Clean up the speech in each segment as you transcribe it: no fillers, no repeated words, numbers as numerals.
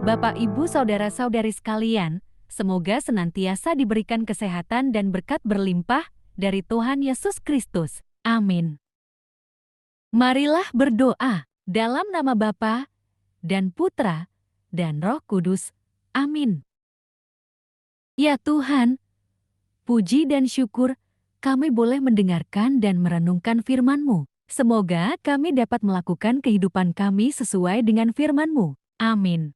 Bapak, Ibu, saudara-saudari sekalian, semoga senantiasa diberikan kesehatan dan berkat berlimpah dari Tuhan Yesus Kristus. Amin. Marilah berdoa dalam nama Bapa dan Putra dan Roh Kudus. Amin. Ya Tuhan, puji dan syukur kami boleh mendengarkan dan merenungkan firman-Mu. Semoga kami dapat melakukan kehidupan kami sesuai dengan firman-Mu. Amin.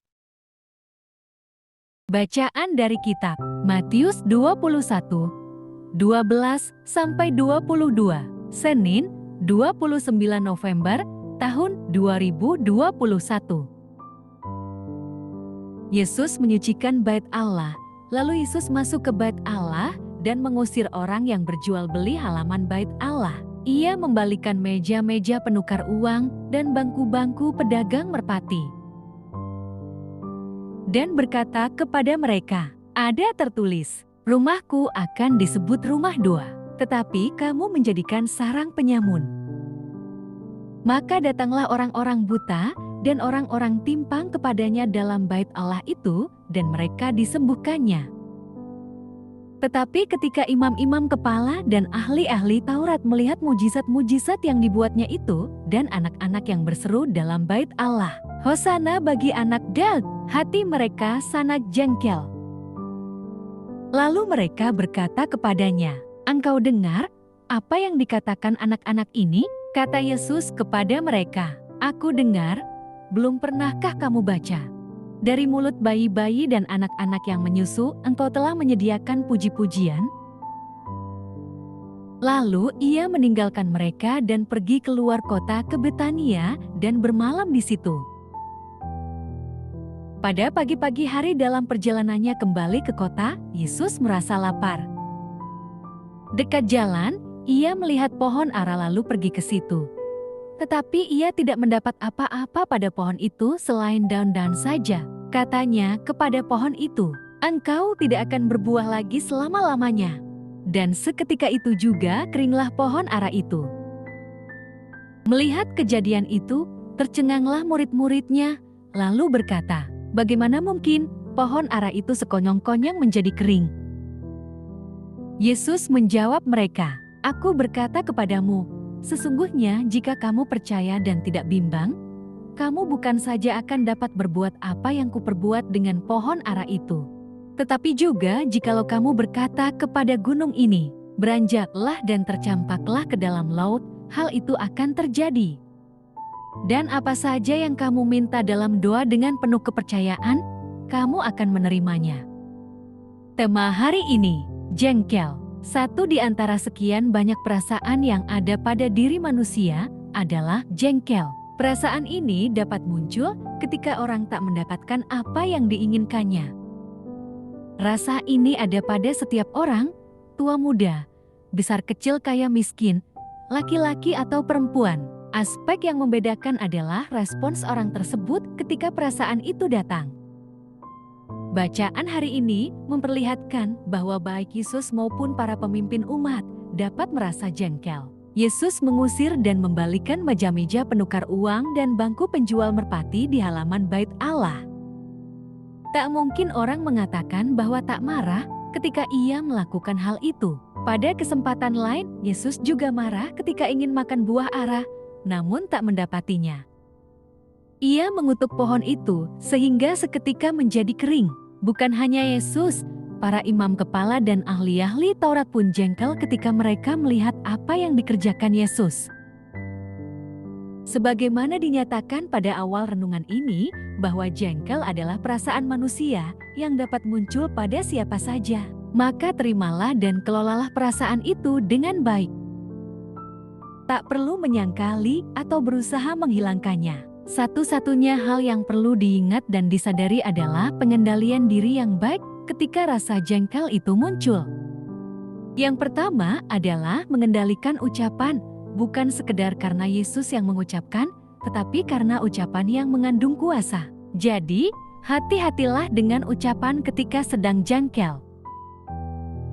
Bacaan dari kitab Matius 21, 12-22, Senin 29 November tahun 2021. Yesus menyucikan bait Allah, lalu Yesus masuk ke bait Allah dan mengusir orang yang berjual beli halaman bait Allah. Ia membalikan meja-meja penukar uang dan bangku-bangku pedagang merpati. Dan berkata kepada mereka, ada tertulis, rumahku akan disebut rumah doa, tetapi kamu menjadikan sarang penyamun. Maka datanglah orang-orang buta dan orang-orang timpang kepadanya dalam bait Allah itu, dan mereka disembuhkannya. Tetapi ketika imam-imam kepala dan ahli-ahli Taurat melihat mujizat-mujizat yang dibuatnya itu, dan anak-anak yang berseru dalam bait Allah, Hosana bagi anak Daud, hati mereka sangat jengkel. Lalu mereka berkata kepadanya, engkau dengar apa yang dikatakan anak-anak ini? Kata Yesus kepada mereka, aku dengar, belum pernahkah kamu baca? Dari mulut bayi-bayi dan anak-anak yang menyusu, engkau telah menyediakan puji-pujian. Lalu ia meninggalkan mereka dan pergi keluar kota ke Betania dan bermalam di situ. Pada pagi-pagi hari dalam perjalanannya kembali ke kota, Yesus merasa lapar. Dekat jalan, ia melihat pohon ara lalu pergi ke situ. Tetapi ia tidak mendapat apa-apa pada pohon itu selain daun-daun saja. Katanya kepada pohon itu, engkau tidak akan berbuah lagi selama-lamanya. Dan seketika itu juga keringlah pohon ara itu. Melihat kejadian itu, tercenganglah murid-muridnya, lalu berkata, bagaimana mungkin pohon ara itu sekonyong-konyong menjadi kering? Yesus menjawab mereka, aku berkata kepadamu, sesungguhnya jika kamu percaya dan tidak bimbang, kamu bukan saja akan dapat berbuat apa yang kuperbuat dengan pohon ara itu, tetapi juga jikalau kamu berkata kepada gunung ini, beranjaklah dan tercampaklah ke dalam laut, hal itu akan terjadi. Dan apa saja yang kamu minta dalam doa dengan penuh kepercayaan, kamu akan menerimanya. Tema hari ini, jengkel. Satu di antara sekian banyak perasaan yang ada pada diri manusia adalah jengkel. Perasaan ini dapat muncul ketika orang tak mendapatkan apa yang diinginkannya. Rasa ini ada pada setiap orang, tua muda, besar kecil kaya miskin, laki-laki atau perempuan. Aspek yang membedakan adalah respons orang tersebut ketika perasaan itu datang. Bacaan hari ini memperlihatkan bahwa baik Yesus maupun para pemimpin umat dapat merasa jengkel. Yesus mengusir dan membalikan meja-meja penukar uang dan bangku penjual merpati di halaman bait Allah. Tak mungkin orang mengatakan bahwa tak marah ketika ia melakukan hal itu. Pada kesempatan lain, Yesus juga marah ketika ingin makan buah ara, namun tak mendapatinya. Ia mengutuk pohon itu sehingga seketika menjadi kering. Bukan hanya Yesus, para imam kepala dan ahli-ahli Taurat pun jengkel ketika mereka melihat apa yang dikerjakan Yesus. Sebagaimana dinyatakan pada awal renungan ini, bahwa jengkel adalah perasaan manusia yang dapat muncul pada siapa saja. Maka terimalah dan kelolalah perasaan itu dengan baik. Tak perlu menyangkali atau berusaha menghilangkannya. Satu-satunya hal yang perlu diingat dan disadari adalah pengendalian diri yang baik ketika rasa jengkel itu muncul. Yang pertama adalah mengendalikan ucapan, bukan sekedar karena Yesus yang mengucapkan, tetapi karena ucapan yang mengandung kuasa. Jadi, hati-hatilah dengan ucapan ketika sedang jengkel.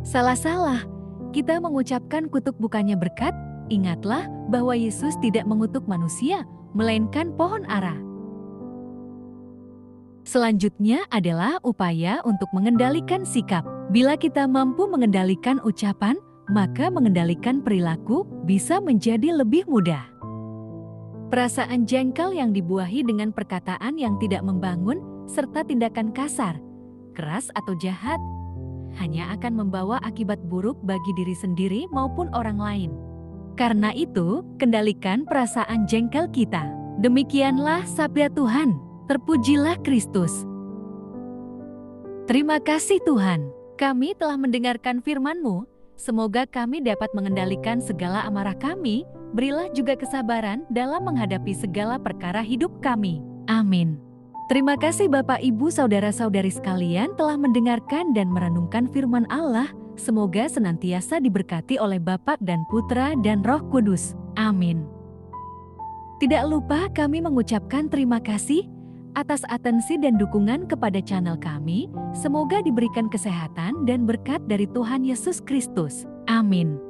Salah-salah, kita mengucapkan kutuk bukannya berkat. Ingatlah bahwa Yesus tidak mengutuk manusia, melainkan pohon ara. Selanjutnya adalah upaya untuk mengendalikan sikap. Bila kita mampu mengendalikan ucapan, maka mengendalikan perilaku bisa menjadi lebih mudah. Perasaan jengkel yang dibuahi dengan perkataan yang tidak membangun serta tindakan kasar, keras atau jahat, hanya akan membawa akibat buruk bagi diri sendiri maupun orang lain. Karena itu, kendalikan perasaan jengkel kita. Demikianlah sabda Tuhan. Terpujilah Kristus. Terima kasih Tuhan, kami telah mendengarkan firman-Mu. Semoga kami dapat mengendalikan segala amarah kami. Berilah juga kesabaran dalam menghadapi segala perkara hidup kami. Amin. Terima kasih Bapak, Ibu, Saudara-saudari sekalian telah mendengarkan dan merenungkan firman Allah. Semoga senantiasa diberkati oleh Bapa dan Putra dan Roh Kudus. Amin. Tidak lupa kami mengucapkan terima kasih atas atensi dan dukungan kepada channel kami. Semoga diberikan kesehatan dan berkat dari Tuhan Yesus Kristus. Amin.